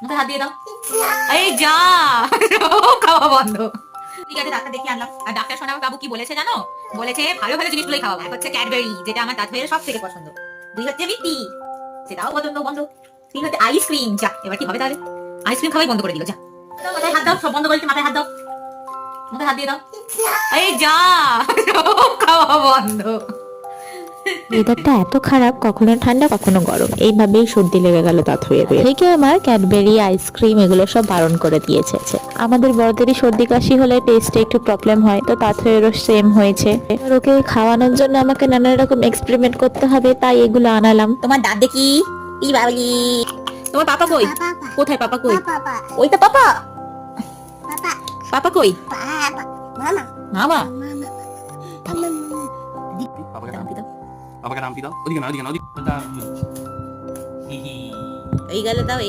মুখে হাত দিয়ে দাও। এই যা খাওয়া বন্ধ। ঠিক আছে, ডাক্তার দেখিয়ে আনলাম। আর ডাক্তার শোনা বাবু কি বলেছে জানো? বলেছে ভালো ভালো জিনিসগুলোই খাওয়াবো। এক হচ্ছে ক্যাডবেরি, যেটা আমার দাঁত ভাইয়ের সব থেকে পছন্দ। দুই হচ্ছে বিটি, সেটাও পছন্দ বন্ধ। তিন হচ্ছে আইসক্রিম। যা, এবার কি হবে তাহলে? আইসক্রিম খাওয়াই বন্ধ করে দিল। যা, মাথায় হাত দাও। সব বন্ধ করেছে, মাথায় হাত দাও। মুখে হাত দিয়ে দাও। এই যা খাওয়া বন্ধ। ওয়েদারটা এত খারাপ, কখনো ঠান্ডা কখনো গরম, এইভাবেই সর্দি লেগে গেল দাঁত হয়ে থেকে আমার ক্যাডবেরি আইসক্রিম এগুলো সব বারণ করে দিয়েছে। আমাদের বড়দেরই সর্দি কাশি হলে টেস্টে একটু প্রবলেম হয়, তো দাঁত হয়েরও সেম হয়েছে। এবার ওকে খাওয়ানোর জন্য আমাকে নানা রকম এক্সপেরিমেন্ট করতে হবে, তাই এগুলো আনালাম। তোমার দাঁত দেখি। ই বাবলি, তোমার পাপা কই? কোথায় পাপা কই? ওই তো পাপা। পাপা কই? মামা। পাপাকে নামটি দাও। পাপাকে নামটি দাও। ওদিকে না, ওদিকে না, ওদিকে। এই গেলে দাও।